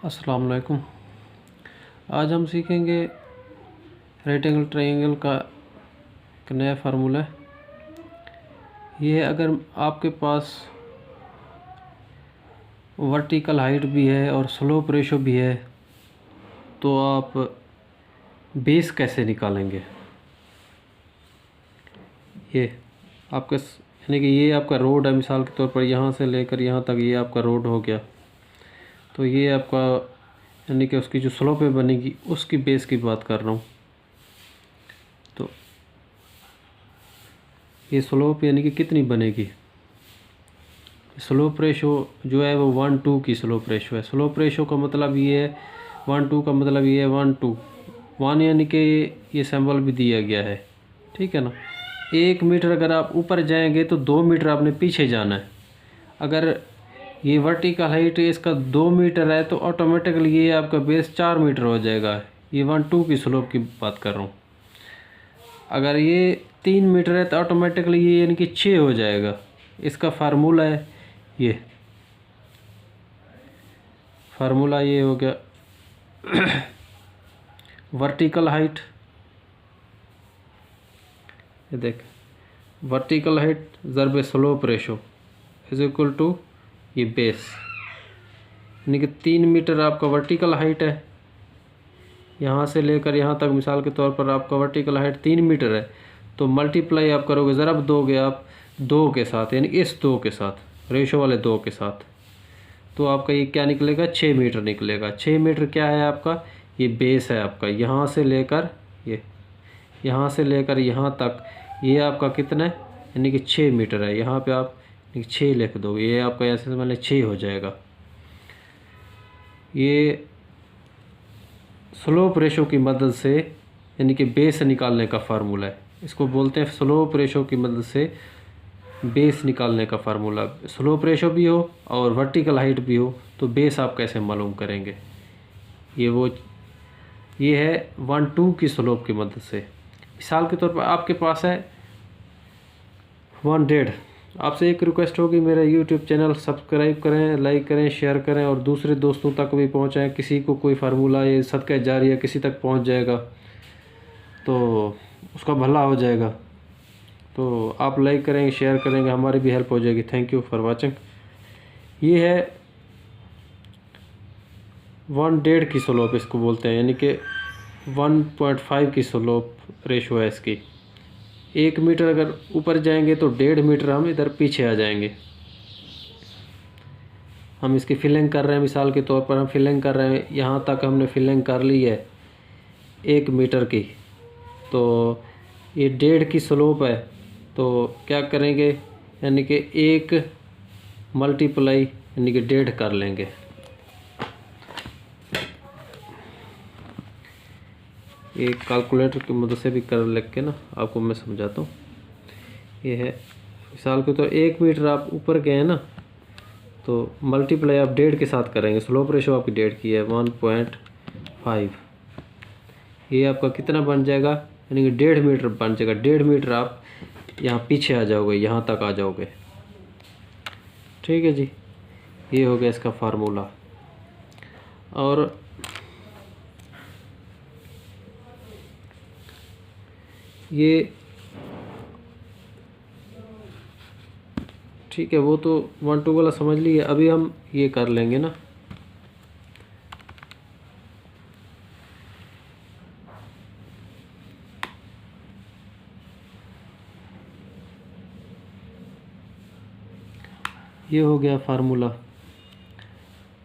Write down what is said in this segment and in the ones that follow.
अस्सलाम वालेकुम। आज हम सीखेंगे राइट एंगल ट्रायंगल का एक नया फार्मूला है। ये है अगर आपके पास वर्टिकल हाइट भी है और स्लोप रेशो भी है तो आप बेस कैसे निकालेंगे। ये आपका यानी कि ये आपका रोड है, मिसाल के तौर पर यहाँ से लेकर यहाँ तक ये आपका रोड हो गया, तो ये आपका यानी कि उसकी जो स्लोप बनेगी उसकी बेस की बात कर रहा हूँ। तो ये स्लोप यानी कि कितनी बनेगी। स्लोप रेशो जो है वो 1:2 की स्लोप रेशो है। स्लोप रेशो का मतलब ये है 1:2 का मतलब ये है 1:2 1 यानी कि ये सिंबल भी दिया गया है, ठीक है ना। 1 मीटर अगर आप ऊपर जाएंगे तो 2 मीटर आपने पीछे जाना है। अगर ये वर्टिकल हाइट इसका 2 मीटर है तो ऑटोमेटिकली ये आपका बेस 4 मीटर हो जाएगा। ये 1:2 की स्लोप की बात कर रहा हूँ। अगर ये 3 मीटर है तो ऑटोमेटिकली ये यानी कि 6 हो जाएगा। इसका फार्मूला है ये, फार्मूला ये हो गया वर्टिकल हाइट, ये देख वर्टिकल हाइट ज़रब slope ratio is equal to ये बेस, यानी कि 3 मीटर आपका वर्टिकल हाइट है। यहाँ से लेकर यहाँ तक मिसाल के तौर पर आपका वर्टिकल हाइट 3 मीटर है, तो मल्टीप्लाई आप करोगे, ज़रब दोगे आप 2 के साथ, यानी इस 2 के साथ, रेशो वाले 2 के साथ, तो आपका ये क्या निकलेगा, 6 मीटर निकलेगा। 6 मीटर क्या है आपका, ये बेस है आपका। यहाँ से लेकर ये, यहाँ से लेकर यहाँ तक ये आपका कितना है, यानी कि 6 मीटर है। यहाँ पे आप 6 लिख दो, ये आपका ऐसे मतलब 6 हो जाएगा। ये स्लोप रेशो की मदद से यानी कि बेस निकालने का फार्मूला है। इसको बोलते हैं स्लोप रेशो की मदद से बेस निकालने का फार्मूला। स्लोप रेशो भी हो और वर्टिकल हाइट भी हो तो बेस आप कैसे मालूम करेंगे। ये है 1:2 की स्लोप की मदद से। मिसाल के तौर पर आपके पास है 1:1.5। आपसे एक रिक्वेस्ट होगी, मेरा यूट्यूब चैनल सब्सक्राइब करें, लाइक करें, शेयर करें और दूसरे दोस्तों तक भी पहुंचाएं। किसी को कोई फार्मूला ये सदका जारिया किसी तक पहुंच जाएगा तो उसका भला हो जाएगा। तो आप लाइक करेंगे, शेयर करेंगे, हमारी भी हेल्प हो जाएगी। Thank you for watching. ये है 1:1.5 की स्लोप इसको बोलते हैं, यानी कि 1.5 की स्लोप रेशो है इसकी। 1 मीटर अगर ऊपर जाएंगे तो 1.5 मीटर हम इधर पीछे आ जाएंगे। हम इसकी फिलिंग कर रहे हैं, मिसाल के तौर पर हम फिलिंग कर रहे हैं, यहाँ तक हमने फिलिंग कर ली है 1 मीटर की, तो ये 1.5 की स्लोप है। तो क्या करेंगे, यानी कि 1 मल्टीप्लाई यानी कि 1.5 कर लेंगे। एक कैलकुलेटर की मदद से भी कर लिख के ना आपको मैं समझाता हूँ। ये है मिसाल के तो 1 मीटर आप ऊपर गए हैं ना, तो मल्टीप्लाई आप 1.5 के साथ करेंगे। स्लोप रेशो आपकी 1.5 की है 1.5। ये आपका कितना बन जाएगा, यानी कि 1.5 मीटर बन जाएगा। 1.5 मीटर आप यहाँ पीछे आ जाओगे, यहाँ तक आ जाओगे, ठीक है जी। ये हो गया इसका फार्मूला। और ये ठीक है, वो तो 1:2 वाला समझ लिए। अभी हम ये कर लेंगे ना, ये हो गया फार्मूला।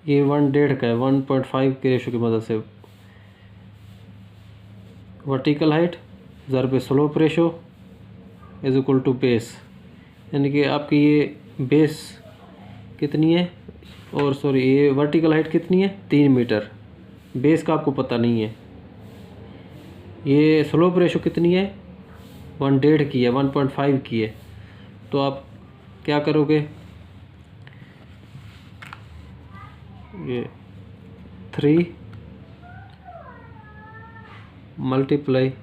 ये 1:1.5 का है, 1.5 के रेशो की मदद से वर्टिकल हाइट ज़रब slope ratio is equal to base, यानी कि आपकी ये बेस कितनी है, और सॉरी ये वर्टिकल हाइट कितनी है, 3 मीटर। बेस का आपको पता नहीं है। ये स्लोप रेशो कितनी है, 1:1.5 की है, 1.5 की है। तो आप क्या करोगे, ये 3 मल्टीप्लाई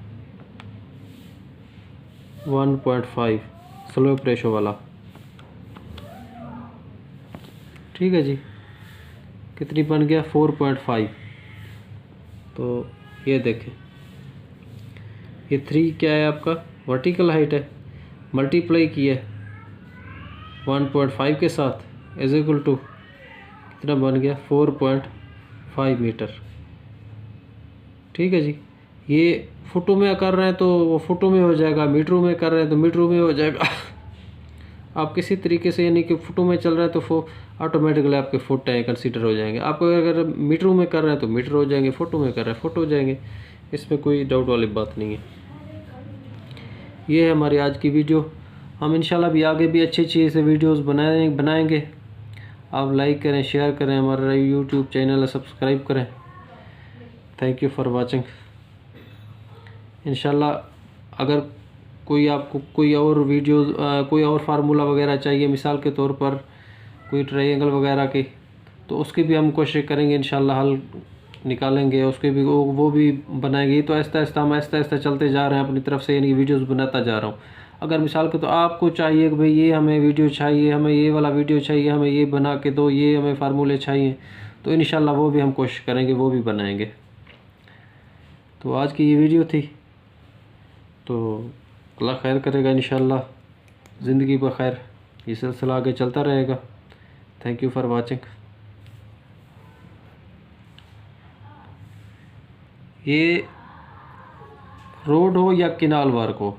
1.5 स्लोप रेशो वाला, ठीक है जी। कितनी बन गया 4.5। तो ये देखें, ये 3 क्या है आपका वर्टिकल हाइट है, मल्टीप्लाई किया 1.5 के साथ इज इक्वल टू कितना बन गया 4.5 मीटर। ठीक है जी। ये फुटों में कर रहे हैं तो वो फुटों में हो जाएगा, मीटरों में कर रहे हैं तो मीटरों में हो जाएगा। आप किसी तरीके से यानी कि फुटों में चल रहे हैं तो ऑटोमेटिकली आपके फुट हैं कंसीडर हो जाएंगे। आप अगर मीटरों में कर रहे हैं तो मीटर हो जाएंगे, फुटों में कर रहे हैं फुट हो जाएंगे। इसमें कोई डाउट वाली बात नहीं है। ये है हमारी आज की वीडियो। हम इंशाल्लाह भी आगे भी अच्छी अच्छी से वीडियोस बनाएंगे। आप लाइक करें, शेयर करें, हमारा यूट्यूब चैनल सब्सक्राइब करें। Thank you for watching. इंशाल्लाह अगर कोई आपको कोई और वीडियोस कोई और फार्मूला वगैरह चाहिए, मिसाल के तौर पर कोई ट्रायंगल वगैरह की, तो उसकी भी हम कोशिश करेंगे इंशाल्लाह हल निकालेंगे, उसके भी वो भी बनाएंगे। तो आहिस्ता आहिस्ता चलते जा रहे हैं अपनी तरफ से, यानी वीडियोस बनाता जा रहा हूँ। अगर मिसाल के तो आपको चाहिए कि भाई ये हमें वीडियो चाहिए, हमें ये वाला वीडियो चाहिए, हमें ये बना के दो, ये हमें फार्मूले चाहिए, तो इंशाल्लाह वो भी हम कोशिश करेंगे, वो भी बनाएंगे। तो आज की ये वीडियो थी, तो अल्लाह खैर करेगा इंशाल्लाह, ज़िंदगी बखैर, ये सिलसिला आगे चलता रहेगा। Thank you for watching. ये रोड हो या किनाल वर्क हो,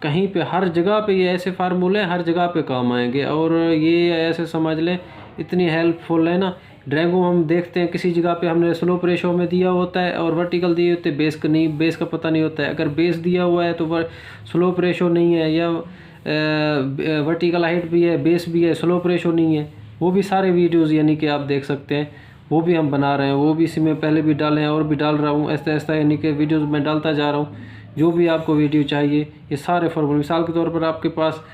कहीं पे हर जगह पे ये ऐसे फार्मूले हर जगह पे काम आएंगे। और ये ऐसे समझ लें इतनी हेल्पफुल है ना। ड्राइंगों हम देखते हैं किसी जगह पे हमने स्लोप रेशो में दिया होता है और वर्टिकल दिए होते हैं, बेस का पता नहीं होता है। अगर बेस दिया हुआ है तो स्लोप रेशो नहीं है, या वर्टिकल हाइट भी है, बेस भी है, स्लोप रेशो नहीं है। वो भी सारे वीडियोस यानी कि आप देख सकते हैं, वो भी हम बना रहे हैं। वो भी इसी में पहले भी डाले हैं और भी डाल रहा हूँ, ऐसा ऐसा यानी कि वीडियोस मैं डालता जा रहा हूँ। जो भी आपको वीडियो चाहिए, ये सारे फॉर्मूले, मिसाल के तौर पर आपके पास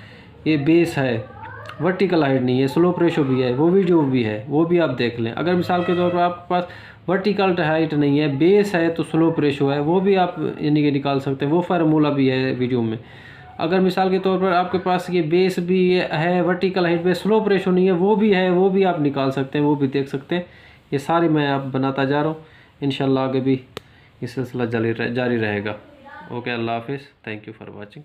ये बेस है, वर्टिकल हाइट नहीं है, स्लोप रेशो भी है, वो वीडियो भी है, वो भी आप देख लें। अगर मिसाल के तौर पर आपके पास वर्टिकल हाइट नहीं है, बेस है तो स्लोप रेशो है, वो भी आप यानी कि निकाल सकते हैं, वो फार्मूला भी है वीडियो में। अगर मिसाल के तौर पर आपके पास ये बेस भी है, वर्टिकल हाइट पे स्लोप रेशो नहीं है, वो भी है, वो भी आप निकाल सकते हैं, वो भी देख सकते हैं। ये सारे मैं आप बनाता जा रहा हूँ। इंशाल्लाह आगे भी ये सिलसिला जारी रहेगा। ओके, अल्लाह हाफिज़। Thank you for watching.